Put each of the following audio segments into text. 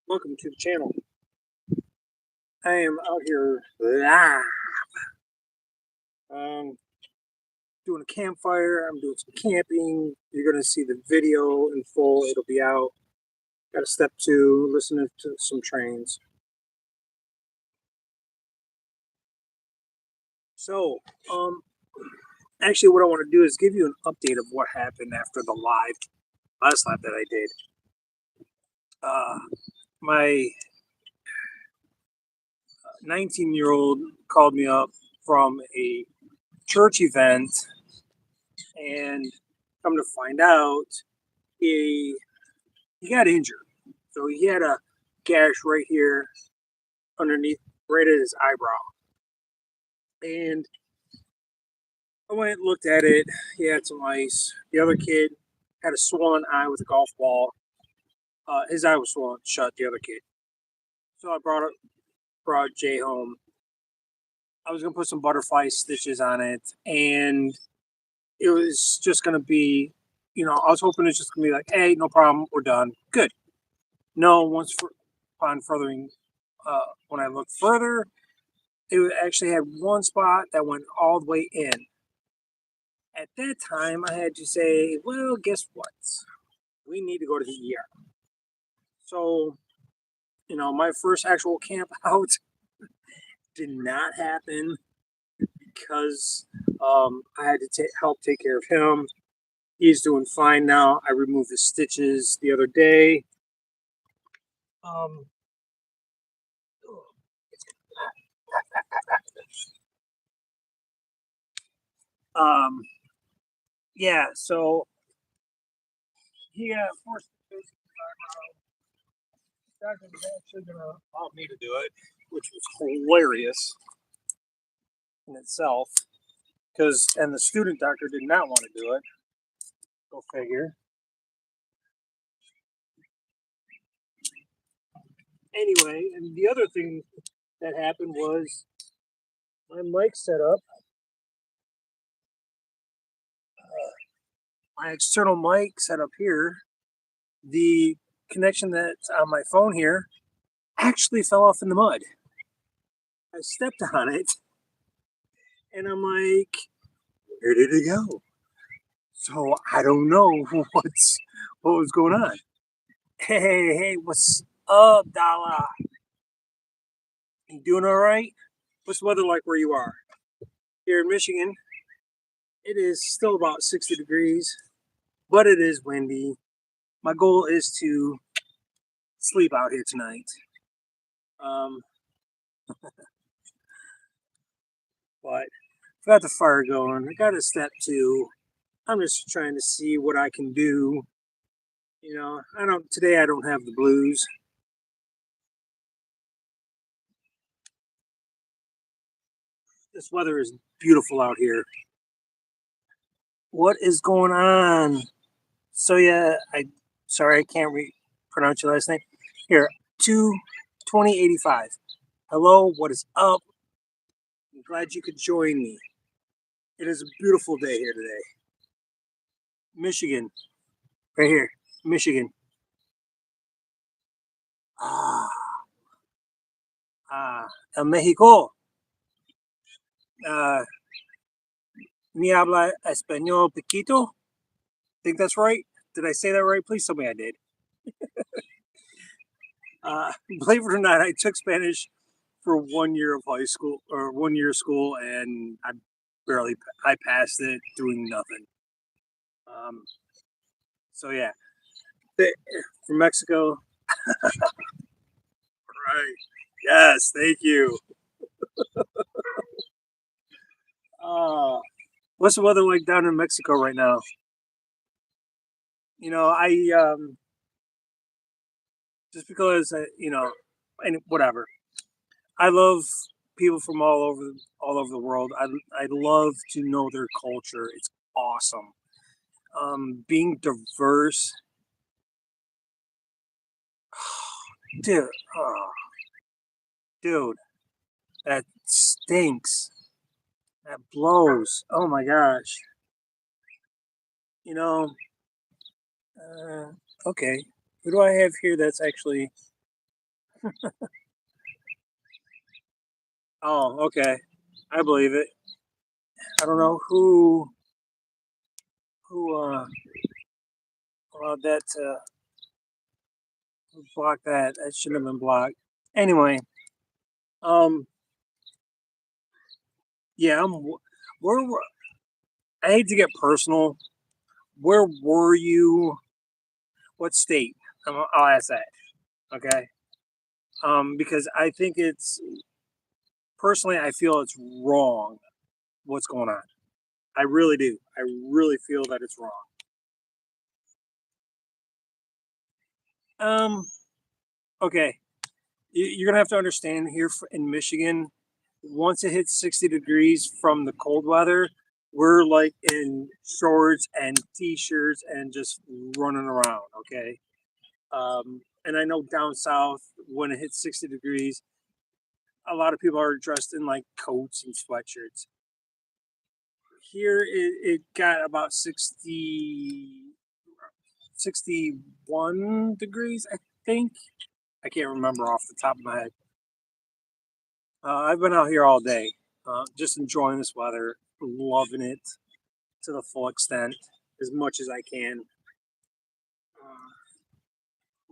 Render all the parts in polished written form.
Welcome to the channel. I am out here live, um, doing a campfire. I'm doing some camping. You're going to see the video in full. It'll be out. Got a step two, listening to some trains. So, actually, what I want to do is give you an update of what happened after the last live that I did. My 19-year-old called me up from a church event, and come to find out, he got injured. So he had a gash right here underneath, right at his eyebrow. And I went and looked at it. He had some ice. The other kid had a swollen eye with a golf ball. His eye was swollen shut, the other kid. So I brought Jay home. I was gonna put some butterfly stitches on it, and it was just gonna be, I was hoping it's just gonna be like, hey, no problem, we're done, good. No, upon furthering, when I looked further, it actually had one spot that went all the way in. At that time, I had to say, well, guess what? We need to go to the ER. So, my first actual camp out did not happen because I had to help take care of him. He's doing fine now. I removed the stitches the other day. Um, um, yeah, so he got forced to doctor was actually gonna allow me to do it, which was hilarious in itself. And the student doctor did not want to do it. Go figure. Anyway, and the other thing that happened was my mic setup, my external mic set up here, the connection that's on my phone here actually fell off in the mud. I stepped on it, and I'm like, where did it go? So I don't know what was going on. Hey, what's up, Dala? You doing all right? What's the weather like where you are? Here in Michigan, it is still about 60 degrees, but it is windy. My goal is to sleep out here tonight. Um, but got the fire going. I got a step two. I'm just trying to see what I can do. Today I don't have the blues. This weather is beautiful out here. What is going on? So yeah, sorry I can't pronounce your last name. Here, 22085. Hello, what is up? I'm glad you could join me. It is a beautiful day here today. Michigan, right here, Michigan. Ah, en México. Ni habla español poquito. Think that's right? Did I say that right? Please tell me I did. Believe it or not, I took Spanish for 1 year of high school or 1 year of school, and I passed it doing nothing. So yeah, from Mexico. Right. Yes, thank you. What's the weather like down in Mexico right now? I just because and whatever. I love people from all over the world. I love to know their culture. It's awesome. Being diverse, dude. Oh, dude, that stinks. That blows. Oh my gosh. You know. Okay. Who do I have here? That's actually Oh, okay. I believe it. I don't know who allowed that to block that. That shouldn't have been blocked. Anyway, um, yeah, where I hate to get personal. Where were you? What state? I'll ask that. Okay. Because I think it's personally, I feel it's wrong. What's going on? I really do. I really feel that it's wrong. Um. Okay. You're gonna have to understand here in Michigan. Once it hits 60 degrees from the cold weather, we're like in shorts and t-shirts and just running around. Okay. And I know down south when it hits 60 degrees, a lot of people are dressed in like coats and sweatshirts. Here it got about 61 degrees, I think. I can't remember off the top of my head. I've been out here all day, just enjoying this weather, loving it to the full extent, as much as I can.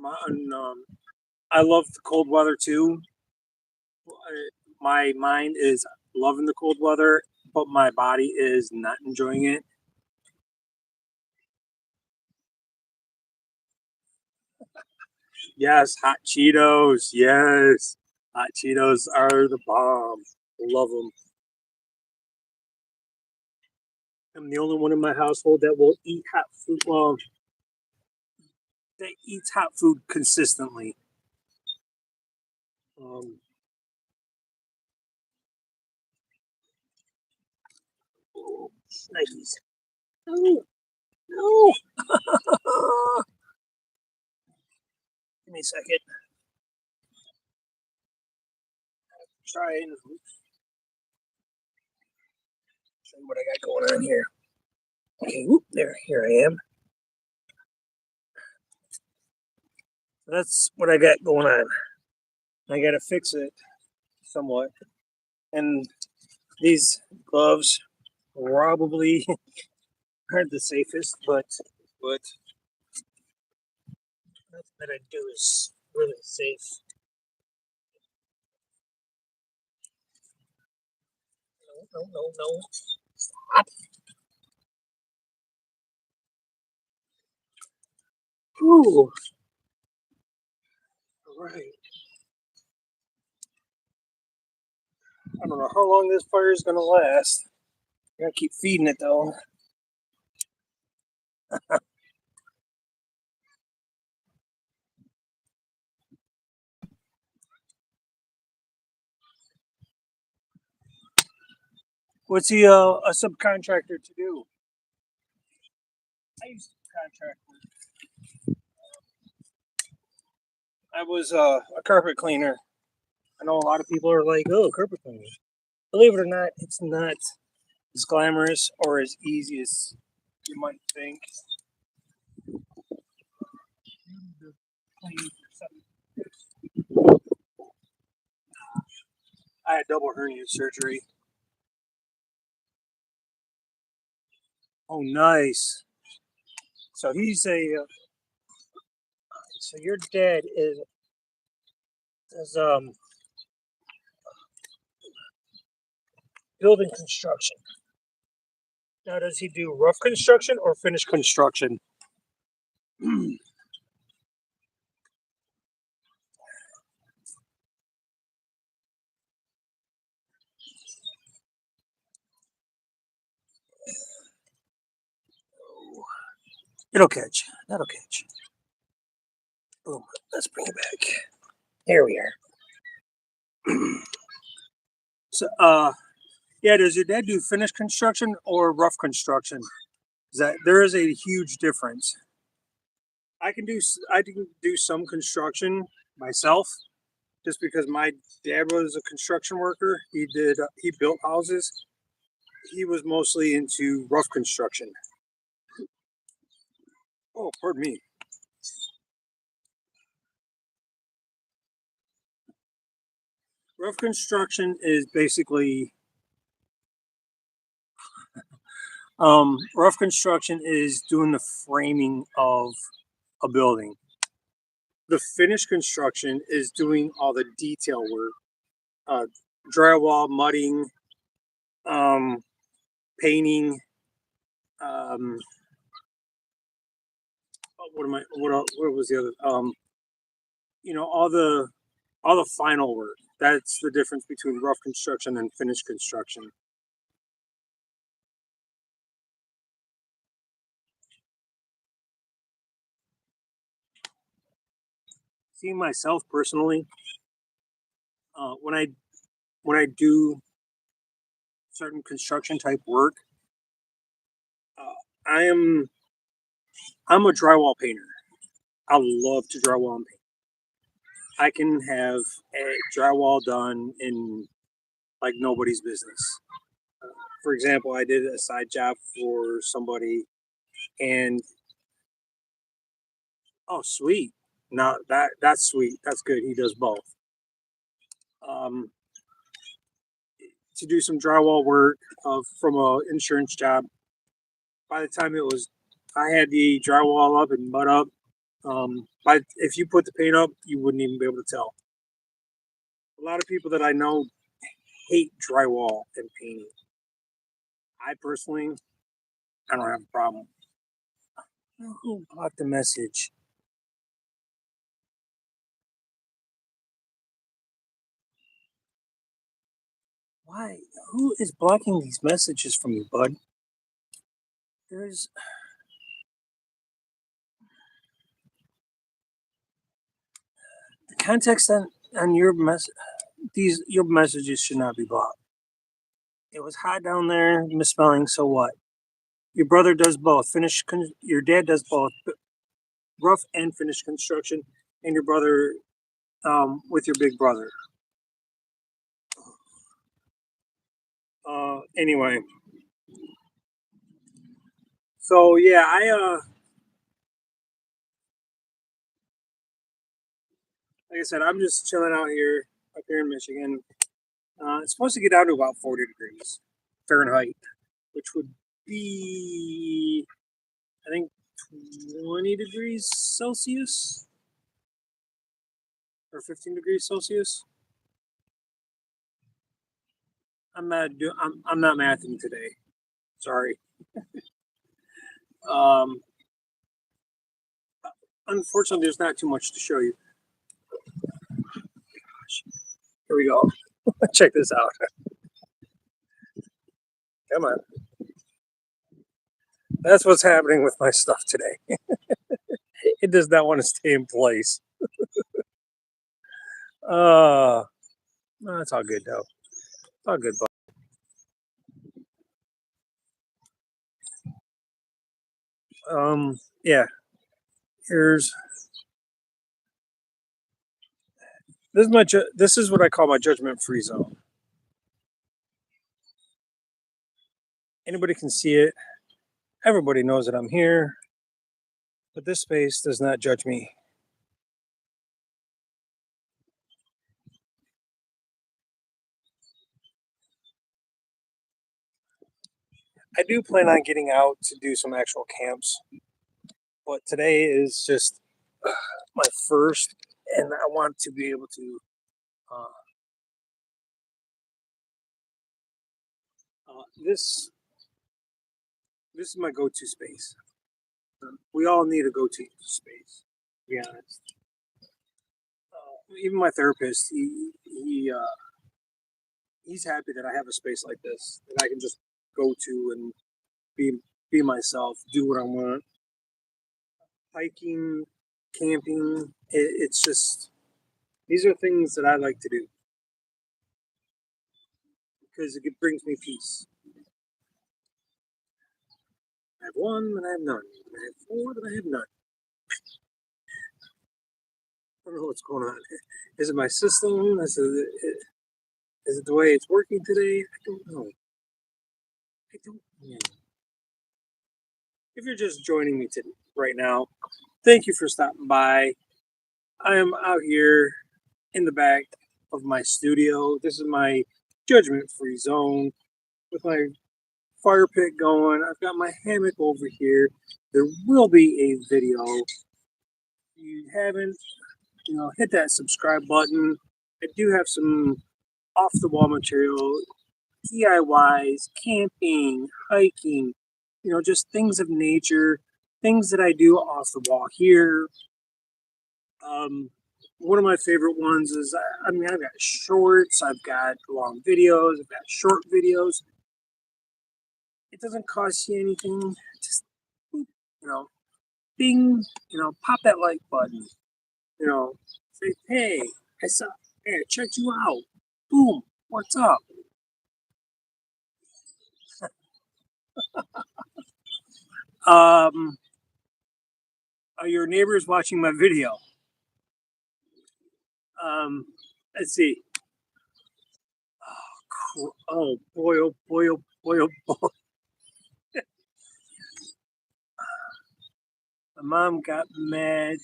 Uh, I love the cold weather too. My mind is loving the cold weather, but my body is not enjoying it. Yes, hot Cheetos. Yes, hot Cheetos are the bomb. Love them. I'm the only one in my household that will eat hot food. Well, that eats hot food consistently. Um, oh, Nikes. No, no. Give me a second. Try and show you what I got going on here. Okay, whoop, there. Here I am. That's what I got going on. I got to fix it somewhat. And these gloves probably aren't the safest, but nothing that I do is really safe. No, no, no, no. Stop. Ooh, all right. I don't know how long this fire is gonna last. I gotta keep feeding it though. What's he a subcontractor to do? I used to contract. I was a carpet cleaner. I know a lot of people are like, "Oh, carpet cleaner." Believe it or not, it's not as glamorous or as easy as you might think. I had double hernia surgery. Oh, nice. So he's a. So your dad is building construction. Now, does he do rough construction or finished construction? It'll catch. That'll catch. Boom. Let's bring it back. Here we are. So, yeah, does your dad do finished construction or rough construction? Is that there is a huge difference. I can do some construction myself, just because my dad was a construction worker. He built houses. He was mostly into rough construction. Oh, pardon me. Rough construction is basically rough construction is doing the framing of a building. The finished construction is doing all the detail work, uh, drywall, mudding, um, painting. Um, what am I? What else, what was the other? All the final work. That's the difference between rough construction and finished construction. See myself personally, uh, when I when I do certain construction type work, uh, I am I'm a drywall painter. I love to drywall and paint. I can have a drywall done in like nobody's business. Uh, for example, I did a side job for somebody, and oh, sweet. Now that's sweet. That's good. He does both. Um, to do some drywall work from a insurance job. By the time I had the drywall up and mud up. But if you put the paint up, you wouldn't even be able to tell. A lot of people that I know hate drywall and painting. I personally, I don't have a problem. Who blocked the message? Why? Who is blocking these messages from you, bud? There's the context on your your messages should not be blocked. It was hot down there, misspelling. So what? Your brother does both. Your dad does both, rough and finished construction, and your brother with your big brother. Anyway, so yeah, I like I said, I'm just chilling out here up here in Michigan. It's supposed to get down to about 40 degrees Fahrenheit, which would be, I think, 20 degrees Celsius or 15 degrees Celsius. I'm not mathing today. Sorry. Um, Unfortunately, there's not too much to show you. Here we go. Check this out. Come on. That's what's happening with my stuff today. It does not want to stay in place. No, it's all good though. It's all good. Yeah. Here's this is what I call my judgment free zone. Anybody can see it. Everybody knows that I'm here, but this space does not judge me. I do plan on getting out to do some actual camps, but today is just my first, and I want to be able to. Uh, this is my go-to space. We all need a go-to space. To be honest, even my therapist, he's happy that I have a space like this that I can just go to and be be myself, do what I want. Hiking, camping, it's just these are things that I like to do because it brings me peace. I have one, and I have none. And I have four, and I have none. I don't know what's going on. Is it my system? Is it the way it's working today? I don't know. I don't know. If you're just joining me today, right now, thank you for stopping by. I am out here in the back of my studio. This is my judgment-free zone with my fire pit going. I've got my hammock over here. There will be a video. If you haven't, hit that subscribe button. I do have some off-the-wall material, DIYs, camping, hiking, just things of nature, things that I do off the wall here. One of my favorite ones is, I've got shorts, I've got long videos, I've got short videos. It doesn't cost you anything. Just, bing, pop that like button. Say, hey, I checked you out. Boom, what's up? Um, are your neighbors watching my video? Let's see. Oh boy, oh boy, oh boy, oh boy. My mom got mad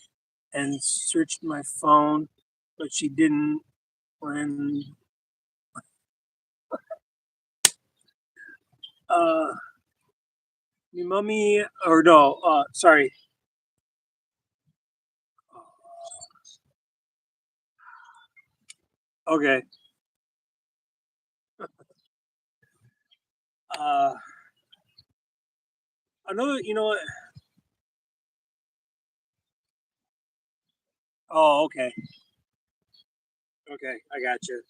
and searched my phone, but she didn't when uh me mummy or no, sorry. Okay. Uh Another, you know what? Oh, okay. Okay, I got you.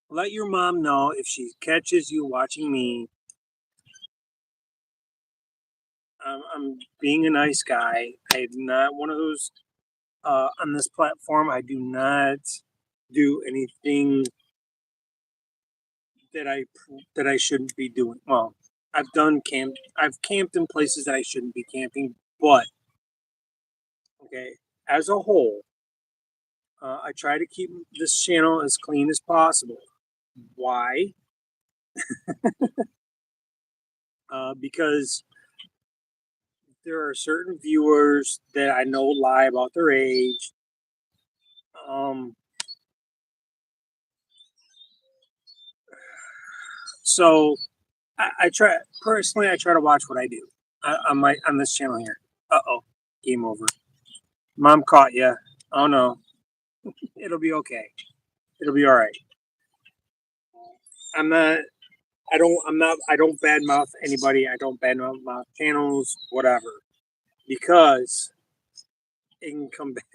Let your mom know if she catches you watching me. I'm being a nice guy. I'm not one of those on this platform. I do not do anything that I shouldn't be doing. Well, I've camped in places that I shouldn't be camping, but okay, as a whole, I try to keep this channel as clean as possible. Why? Because there are certain viewers that I know lie about their age. Um, so I try personally. I try to watch what I do on this channel here. Oh, game over. Mom caught you. Oh no, it'll be okay. It'll be all right. I'm not. I don't. I'm not. I don't badmouth anybody. I don't badmouth channels, whatever, because it can come back.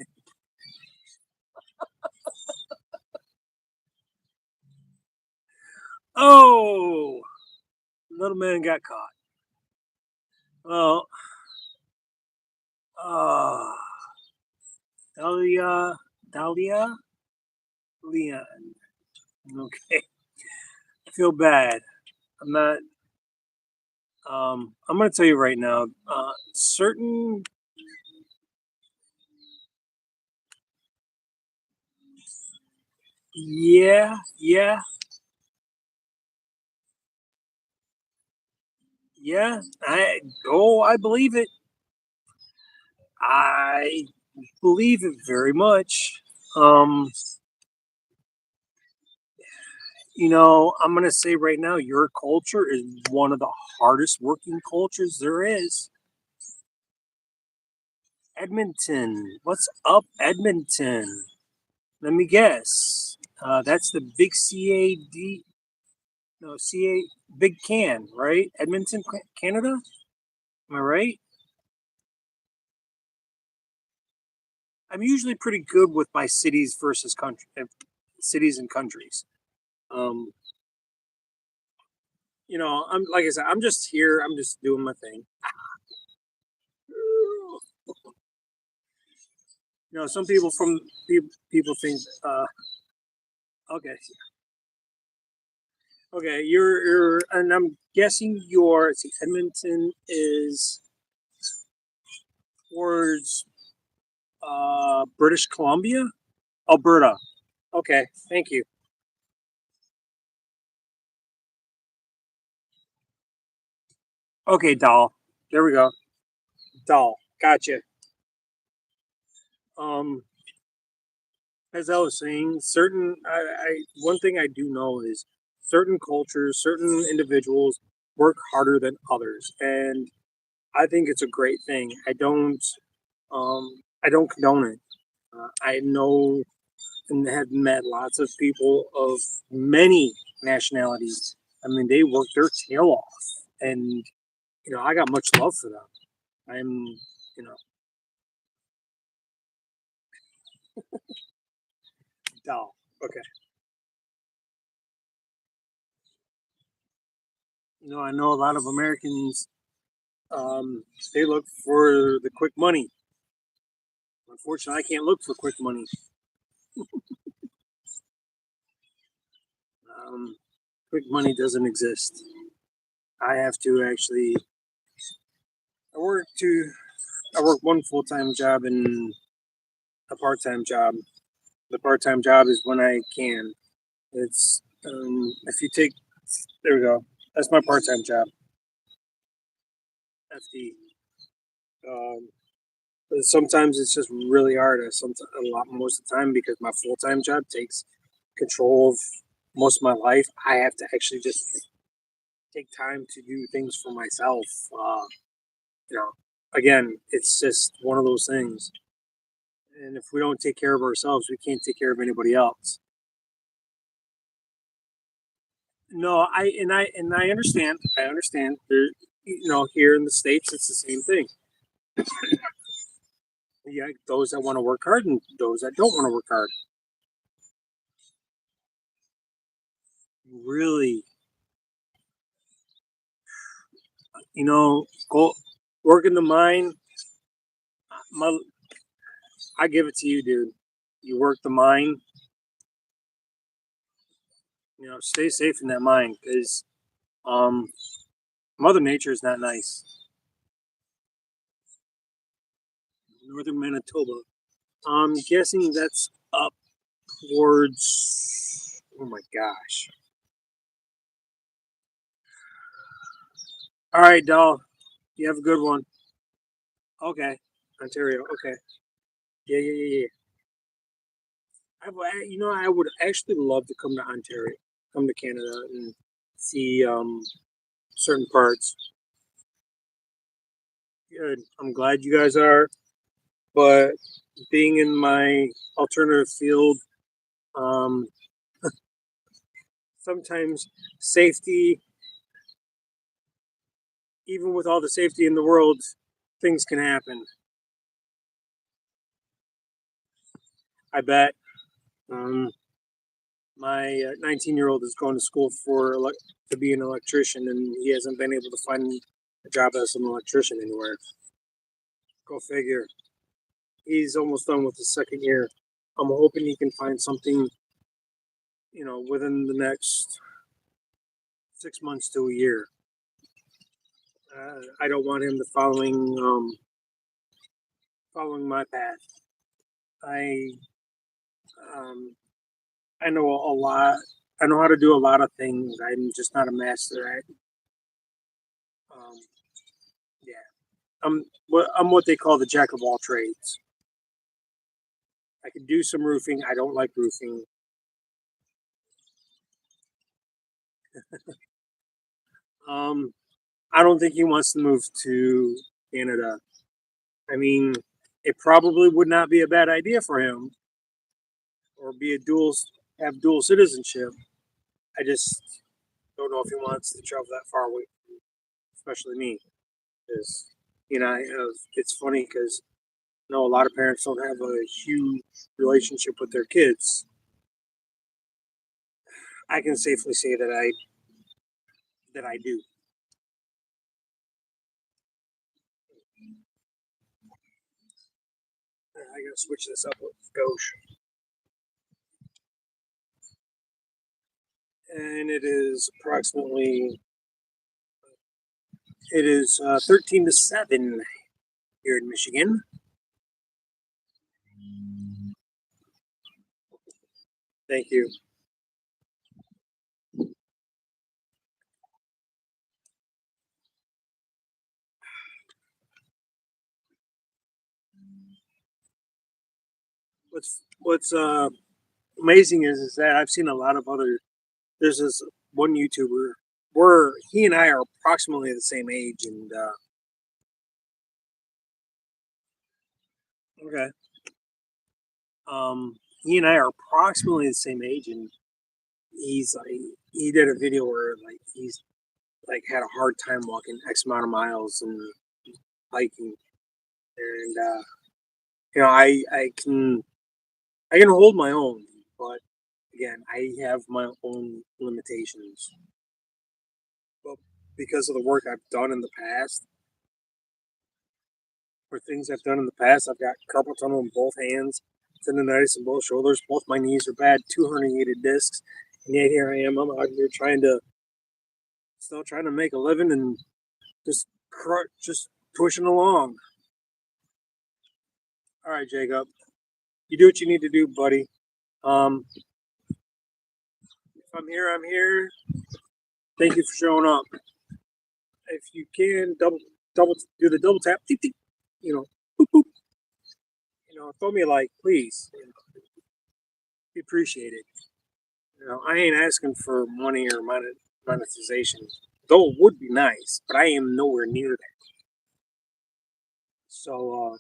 Oh, little man got caught. Well, uh, Dahlia, Leon. Okay, I feel bad. I'm not. I'm gonna tell you right now. Certain. Yeah, yeah, yeah. I believe it. I believe it very much. Um, I'm gonna say right now, your culture is one of the hardest working cultures there is. Edmonton, what's up, Edmonton? Let me guess. That's the big CAD, no CA, big can, right? Edmonton, Canada. Am I right? I'm usually pretty good with my cities versus cities and countries. Um, I'm like I said, I'm just here. I'm just doing my thing. Some people think, okay, okay, and I'm guessing Edmonton is towards British Columbia, Alberta. Okay, thank you. Okay, doll. There we go. Doll. Gotcha. Um, as I was saying, one thing I do know is certain cultures, certain individuals work harder than others, and I think it's a great thing. I don't condone it. I know and have met lots of people of many nationalities. I mean, they work their tail off, and I got much love for them. I'm, you know, dull. Okay. I know a lot of Americans. They look for the quick money. Unfortunately, I can't look for quick money. Um, Quick money doesn't exist. I have to actually. I work to. I work one full time job and a part time job. The part time job is when I can. It's if you take. There we go. That's my part time job. FD. Um, but sometimes it's just really hard. Sometimes a lot most of the time because my full time job takes control of most of my life. I have to actually just take time to do things for myself. You know, again, it's just one of those things. And if we don't take care of ourselves, we can't take care of anybody else. No, I understand. I understand. There, here in the states, it's the same thing. Yeah, those that want to work hard and those that don't want to work hard. Really, go work in the mine. My, I give it to you, dude. You work the mine. Stay safe in that mine because um, Mother Nature is not nice. Northern Manitoba. I'm guessing that's up towards. Oh my gosh! All right, doll. You have a good one. Okay, Ontario. Okay. Yeah, yeah, yeah, yeah. I would actually love to come to Ontario, come to Canada, and see certain parts. Good. I'm glad you guys are, but being in my alternative field, um, sometimes safety, even with all the safety in the world, things can happen. I bet. Um, my 19-year-old is going to school to be an electrician, and he hasn't been able to find a job as an electrician anywhere. Go figure. He's almost done with his second year. I'm hoping he can find something, within the next 6 months to a year. I don't want him to following my path. I um, I know a lot. I know how to do a lot of things. I'm just not a master at. Yeah, I'm what they call the jack of all trades. I can do some roofing. I don't like roofing. Um, I don't think he wants to move to Canada. I mean, it probably would not be a bad idea for him, or be a have dual citizenship. I just don't know if he wants to travel that far away, especially me. Because it's funny because a lot of parents don't have a huge relationship with their kids. I can safely say that I do. I gotta switch this up with Gauche, and it is 13-7 here in Michigan. Thank you. What's amazing is that I've seen a lot of other. There's this one YouTuber where he and I are approximately the same age, and okay, he and I are approximately the same age, and he's like he did a video where like he's like had a hard time walking X amount of miles and hiking, and I can hold my own, but again, I have my own limitations. But because of the work I've done in the past, or things I've done in the past, I've got carpal tunnel in both hands, tendonitis in both shoulders, both my knees are bad, 2 herniated discs, and yet here I am. I'm out here still trying to make a living and just just pushing along. All right, Jacob, you do what you need to do, buddy. If I'm here, I'm here. Thank you for showing up. If you can, double do the double tap, tick, tick, you know, boop, boop, throw me a like, please. Be appreciated. I ain't asking for money or monetization, though it would be nice, but I am nowhere near that. So,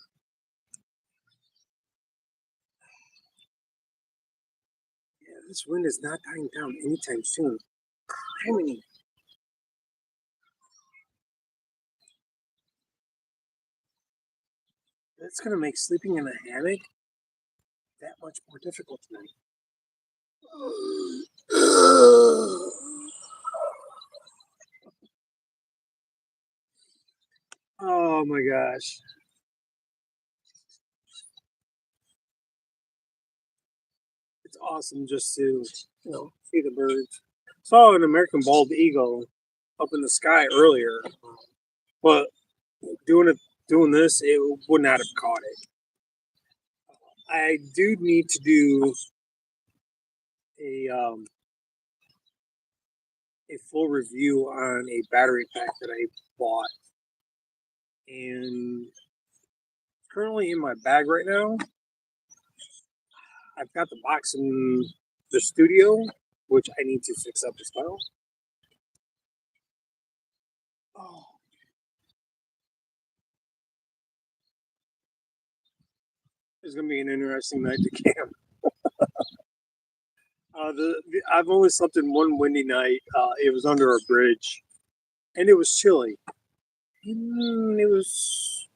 yeah, this wind is not dying down anytime soon. Criminy. That's gonna make sleeping in a hammock that much more difficult tonight. Oh my gosh. It's awesome just to, see the birds. Saw an American bald eagle up in the sky earlier, but doing it, doing this, it would not have caught it. I do need to do a a full review on a battery pack that I bought, and currently in my bag right now. I've got the box in the studio, which I need to fix up as well. Oh, it's gonna be an interesting night to camp. I've only slept in one windy night. It was under a bridge, and it was chilly. It was.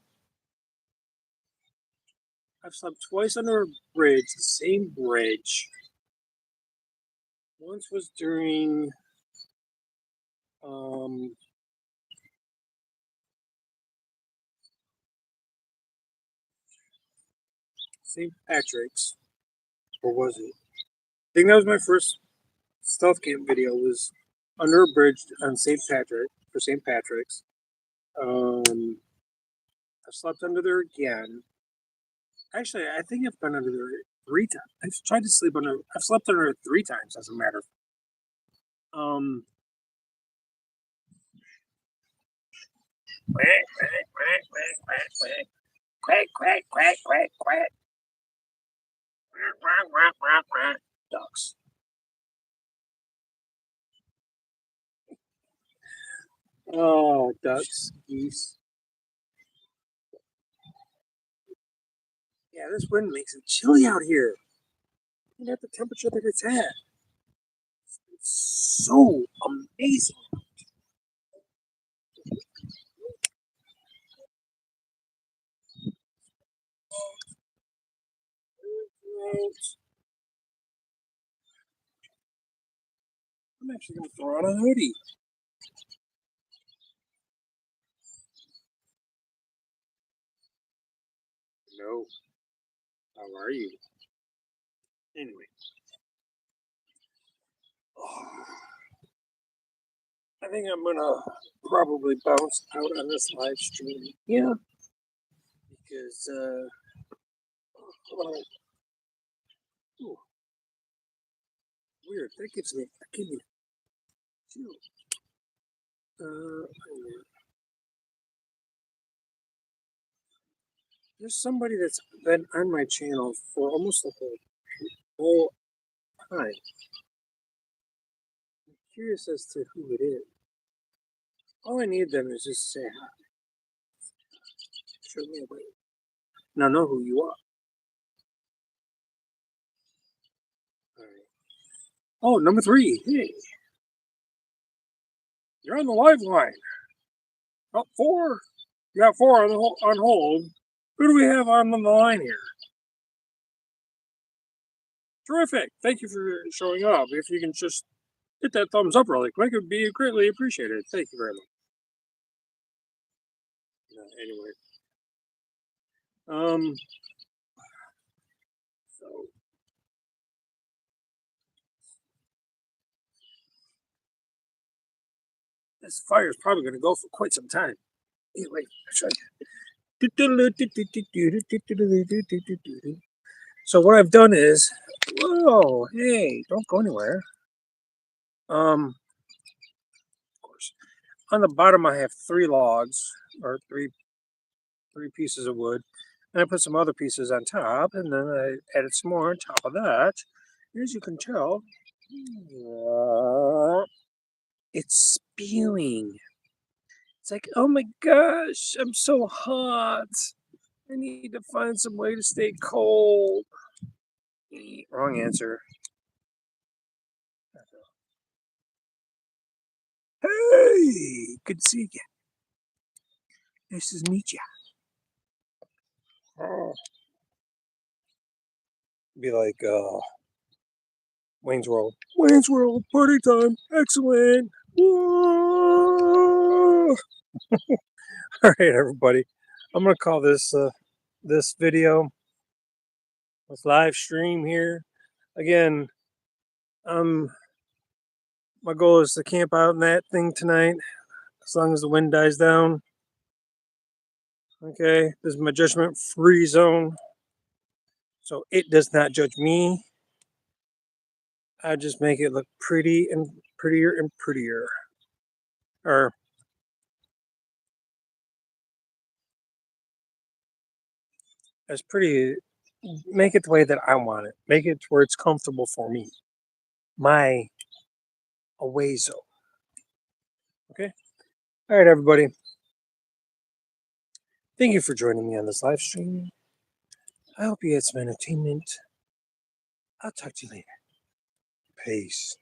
I've slept twice under a bridge, the same bridge. Once was during um, St. Patrick's, or was it? I think that was my first stealth camp video. Was under a bridge on St. Patrick for St. Patrick's. Um, I slept under there again. Actually, I think I've been under there 3 times. I've tried to sleep under. I've slept under it 3 times, as a matter of. Um, quack quack quack quack quack quack quack quack quack quack quack quack quack quack quack. Ducks. Oh, ducks, geese. Yeah, this wind makes it chilly out here. Look at the temperature that it's at. It's so amazing. I'm actually gonna throw on a hoodie. No, how are you? Anyway, I think I'm gonna probably bounce out on this live stream. Yeah, because oh, ooh, weird. That gives me a kidney too. Uh, There's somebody that's been on my channel for almost the whole time. I'm curious as to who it is. All I need them is just say hi. Show me a way. And I know who you are. All right. Oh, number 3. Hey, you're on the live line. Oh, 4. You got 4 on hold. Who do we have on the line here? Terrific. Thank you for showing up. If you can just hit that thumbs up really quick, it would be greatly appreciated. Thank you very much. Anyway. So this fire is probably going to go for quite some time. Anyway, I'll show you. So what I've done is, whoa, hey, don't go anywhere. Of course, on the bottom I have 3 logs or three pieces of wood, and I put some other pieces on top, and then I added some more on top of that. As you can tell, it's spewing. It's like, oh my gosh, I'm so hot. I need to find some way to stay cold. Wrong answer. Hey, good to see you again. Nice to meet you. Oh. Be like Wayne's World. Wayne's World, party time. Excellent. Whoa. All right, everybody. I'm gonna call this this video, this live stream here. Again, my goal is to camp out in that thing tonight, as long as the wind dies down. Okay, this is my judgment-free zone, so it does not judge me. I just make it look pretty and prettier and prettier. Or as pretty, make it the way that I want it. Make it where it's comfortable for me. My away zone. Okay? All right, everybody. Thank you for joining me on this live stream. I hope you had some entertainment. I'll talk to you later. Peace.